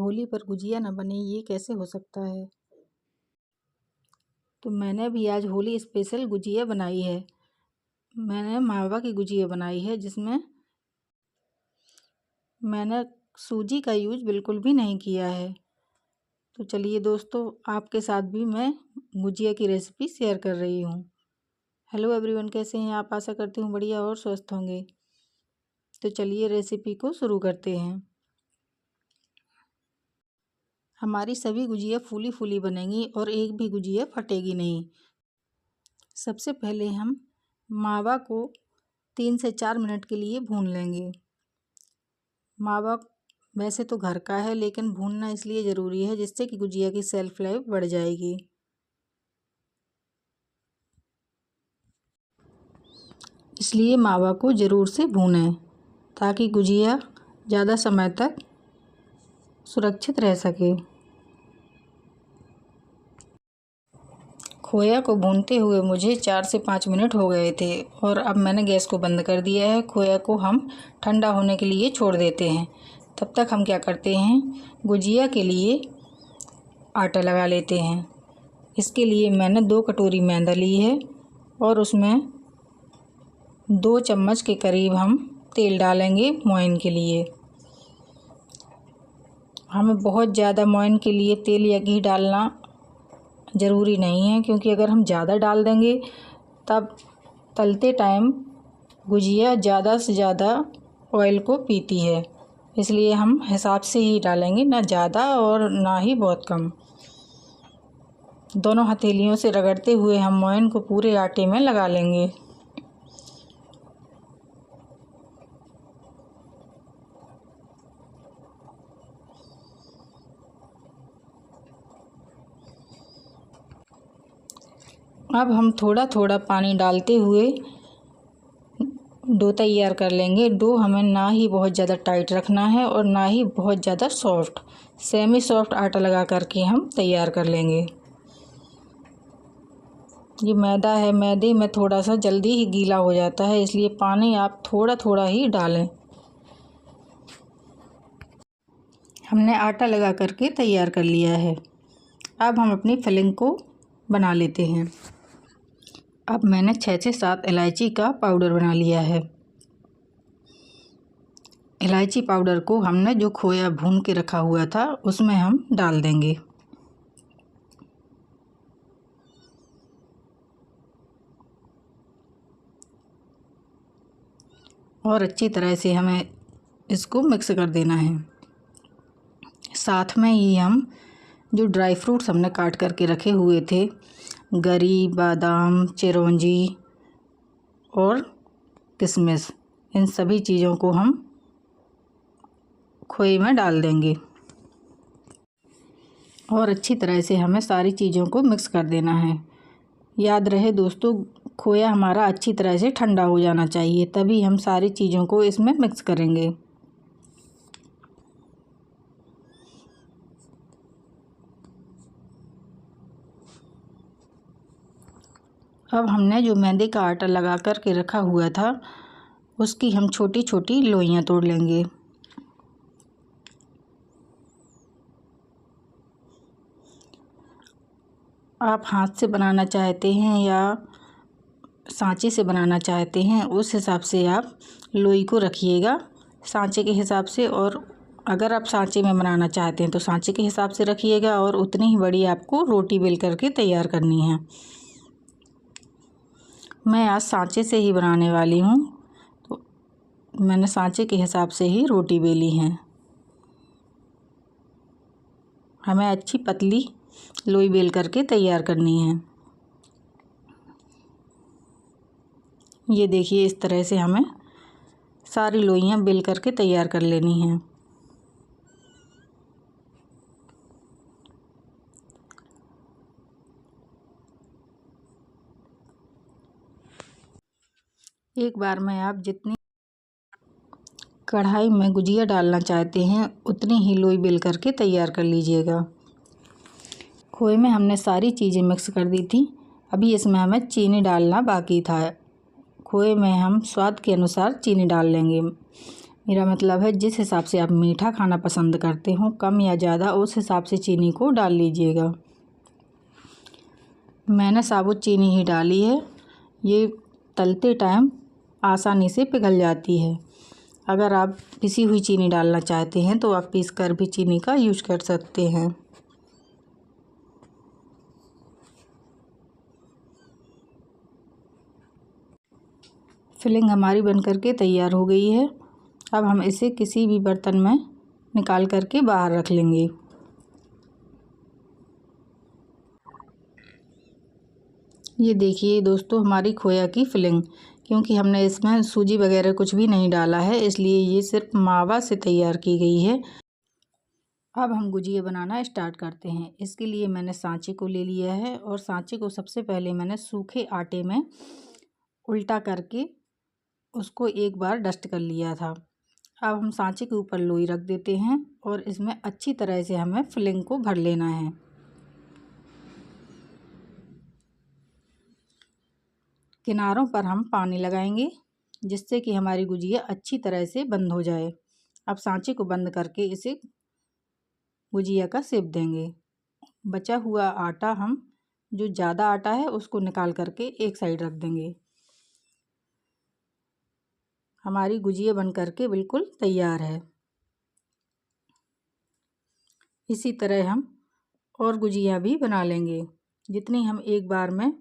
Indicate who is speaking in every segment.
Speaker 1: होली पर गुजिया न बने ये कैसे हो सकता है। तो मैंने भी आज होली स्पेशल गुजिया बनाई है। मैंने मावा की गुजिया बनाई है जिसमें मैंने सूजी का यूज बिल्कुल भी नहीं किया है। तो चलिए दोस्तों, आपके साथ भी मैं गुजिया की रेसिपी शेयर कर रही हूँ। हेलो एवरीवन, कैसे हैं आप? आशा करती हूँ बढ़िया और स्वस्थ होंगे। तो चलिए रेसिपी को शुरू करते हैं। हमारी सभी गुजिया फूली फूली बनेंगी और एक भी गुजिया फटेगी नहीं। सबसे पहले हम मावा को 3 से 4 मिनट के लिए भून लेंगे। मावा वैसे तो घर का है, लेकिन भूनना इसलिए ज़रूरी है जिससे कि गुजिया की शेल्फ लाइफ बढ़ जाएगी। इसलिए मावा को ज़रूर से भूनें ताकि गुजिया ज़्यादा समय तक सुरक्षित रह सके। खोया को भूनते हुए मुझे 4 से 5 मिनट हो गए थे और अब मैंने गैस को बंद कर दिया है। खोया को हम ठंडा होने के लिए छोड़ देते हैं। तब तक हम क्या करते हैं, गुजिया के लिए आटा लगा लेते हैं। इसके लिए मैंने 2 कटोरी मैदा ली है और उसमें 2 चम्मच के करीब हम तेल डालेंगे मोइन के लिए। हमें बहुत ज़्यादा मोइन के लिए तेल या घी डालना ज़रूरी नहीं है, क्योंकि अगर हम ज़्यादा डाल देंगे तब तलते टाइम गुजिया ज़्यादा से ज़्यादा ऑयल को पीती है। इसलिए हम हिसाब से ही डालेंगे, ना ज़्यादा और ना ही बहुत कम। दोनों हथेलियों से रगड़ते हुए हम मोइन को पूरे आटे में लगा लेंगे। अब हम थोड़ा थोड़ा पानी डालते हुए डो तैयार कर लेंगे। डो हमें ना ही बहुत ज़्यादा टाइट रखना है और ना ही बहुत ज़्यादा सॉफ्ट, सेमी सॉफ्ट आटा लगा करके हम तैयार कर लेंगे। ये मैदा है, मैदे में थोड़ा सा जल्दी ही गीला हो जाता है, इसलिए पानी आप थोड़ा थोड़ा ही डालें। हमने आटा लगा करके तैयार कर लिया है। अब हम अपनी फिलिंग को बना लेते हैं। अब मैंने 6 से 7 इलायची का पाउडर बना लिया है। इलायची पाउडर को हमने जो खोया भून के रखा हुआ था उसमें हम डाल देंगे। और अच्छी तरह से हमें इसको मिक्स कर देना है। साथ में ही हम जो ड्राई फ्रूट्स हमने काट करके रखे हुए थे, गरी, बादाम, चिरौंजी और किशमिश, इन सभी चीज़ों को हम खोए में डाल देंगे। और अच्छी तरह से हमें सारी चीज़ों को मिक्स कर देना है। याद रहे दोस्तों, खोया हमारा अच्छी तरह से ठंडा हो जाना चाहिए, तभी हम सारी चीज़ों को इसमें मिक्स करेंगे। अब हमने जो मैदे का आटा लगा कर के रखा हुआ था उसकी हम छोटी छोटी लोइयां तोड़ लेंगे। आप हाथ से बनाना चाहते हैं या सांचे से बनाना चाहते हैं, उस हिसाब से आप लोई को रखिएगा, सांचे के हिसाब से। और अगर आप सांचे में बनाना चाहते हैं तो सांचे के हिसाब से रखिएगा और उतनी ही बड़ी आपको रोटी बेल करके तैयार करनी है। मैं आज सांचे से ही बनाने वाली हूँ, तो मैंने सांचे के हिसाब से ही रोटी बेली है। हमें अच्छी पतली लोई बेल करके तैयार करनी है। ये देखिए, इस तरह से हमें सारी लोइयां बेल करके तैयार कर लेनी हैं। एक बार में आप जितनी कढ़ाई में गुजिया डालना चाहते हैं उतनी ही लोई बेल करके तैयार कर लीजिएगा। खोए में हमने सारी चीज़ें मिक्स कर दी थी। अभी इसमें हमें चीनी डालना बाकी था। खोए में हम स्वाद के अनुसार चीनी डाल लेंगे। मेरा मतलब है जिस हिसाब से आप मीठा खाना पसंद करते हो, कम या ज़्यादा, उस हिसाब से चीनी को डाल लीजिएगा। मैंने साबुत चीनी ही डाली है। ये तलते टाइम आसानी से पिघल जाती है। अगर आप पिसी हुई चीनी डालना चाहते हैं तो आप पीस कर भी चीनी का यूज कर सकते हैं। फिलिंग हमारी बनकर के तैयार हो गई है। अब हम इसे किसी भी बर्तन में निकाल करके बाहर रख लेंगे। ये देखिए दोस्तों, हमारी खोया की फिलिंग, क्योंकि हमने इसमें सूजी वगैरह कुछ भी नहीं डाला है, इसलिए ये सिर्फ मावा से तैयार की गई है। अब हम गुजिया बनाना स्टार्ट करते हैं। इसके लिए मैंने सांचे को ले लिया है और सांचे को सबसे पहले मैंने सूखे आटे में उल्टा करके उसको एक बार डस्ट कर लिया था। अब हम सांचे के ऊपर लोई रख देते हैं और इसमें अच्छी तरह से हमें फिलिंग को भर लेना है। किनारों पर हम पानी लगाएंगे जिससे कि हमारी गुजिया अच्छी तरह से बंद हो जाए। अब सांचे को बंद करके इसे गुजिया का शेप देंगे। बचा हुआ आटा हम, जो ज़्यादा आटा है उसको निकाल करके एक साइड रख देंगे। हमारी गुजिया बन करके बिल्कुल तैयार है। इसी तरह हम और गुजिया भी बना लेंगे। जितनी हम एक बार में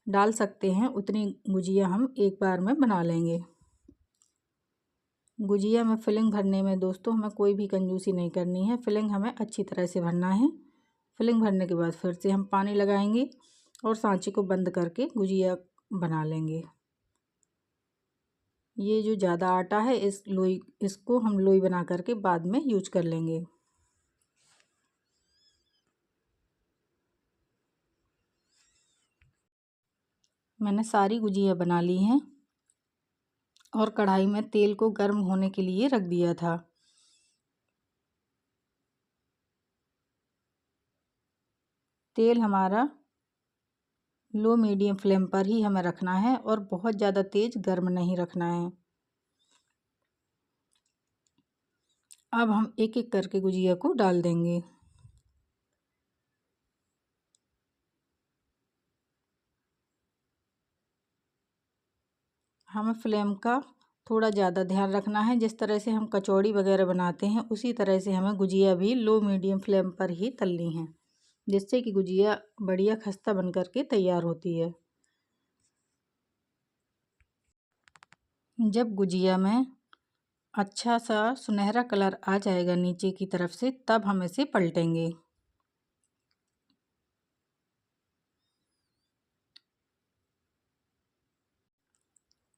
Speaker 1: डाल सकते हैं उतनी गुजिया हम एक बार में बना लेंगे। गुजिया में फिलिंग भरने में दोस्तों हमें कोई भी कंजूसी नहीं करनी है। फिलिंग हमें अच्छी तरह से भरना है। फिलिंग भरने के बाद फिर से हम पानी लगाएंगे और सांचे को बंद करके गुजिया बना लेंगे। ये जो ज़्यादा आटा है इसको हम लोई बना करके बाद में यूज कर लेंगे। मैंने सारी गुजिया बना ली हैं और कढ़ाई में तेल को गर्म होने के लिए रख दिया था। तेल हमारा लो मीडियम फ्लेम पर ही हमें रखना है और बहुत ज़्यादा तेज़ गर्म नहीं रखना है। अब हम एक एक करके गुजिया को डाल देंगे। हमें फ्लेम का थोड़ा ज़्यादा ध्यान रखना है। जिस तरह से हम कचौड़ी वगैरह बनाते हैं उसी तरह से हमें गुजिया भी लो मीडियम फ्लेम पर ही तलनी है, जिससे कि गुजिया बढ़िया खस्ता बन करके तैयार होती है। जब गुजिया में अच्छा सा सुनहरा कलर आ जाएगा नीचे की तरफ से, तब हम इसे पलटेंगे।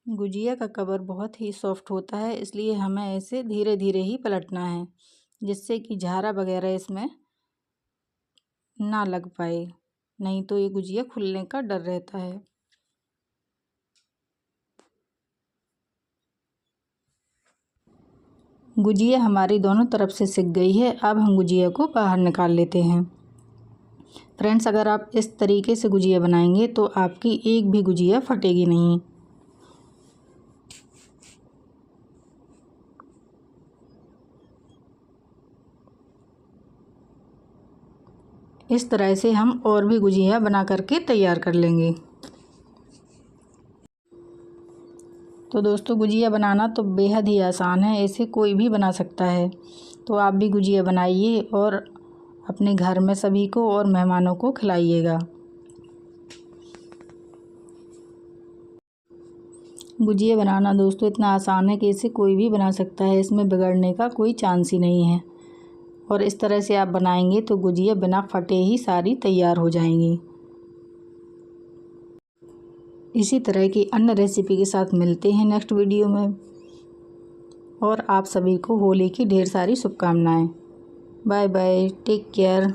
Speaker 1: गुजिया का कवर बहुत ही सॉफ्ट होता है, इसलिए हमें इसे धीरे धीरे ही पलटना है, जिससे कि झारा वगैरह इसमें ना लग पाए, नहीं तो ये गुजिया खुलने का डर रहता है। गुजिया हमारी दोनों तरफ से सिक गई है। अब हम गुजिया को बाहर निकाल लेते हैं। फ्रेंड्स, अगर आप इस तरीके से गुजिया बनाएंगे तो आपकी एक भी गुजिया फटेगी नहीं। इस तरह से हम और भी गुजिया बना करके तैयार कर लेंगे। तो दोस्तों, गुजिया बनाना तो बेहद ही आसान है, इसे कोई भी बना सकता है। तो आप भी गुजिया बनाइए और अपने घर में सभी को और मेहमानों को खिलाइएगा। गुजिया बनाना दोस्तों इतना आसान है कि इसे कोई भी बना सकता है, इसमें बिगड़ने का कोई चांस ही नहीं है। और इस तरह से आप बनाएंगे तो गुजिया बिना फटे ही सारी तैयार हो जाएंगी। इसी तरह की अन्य रेसिपी के साथ मिलते हैं नेक्स्ट वीडियो में। और आप सभी को होली की ढेर सारी शुभकामनाएं। Bye bye, take care.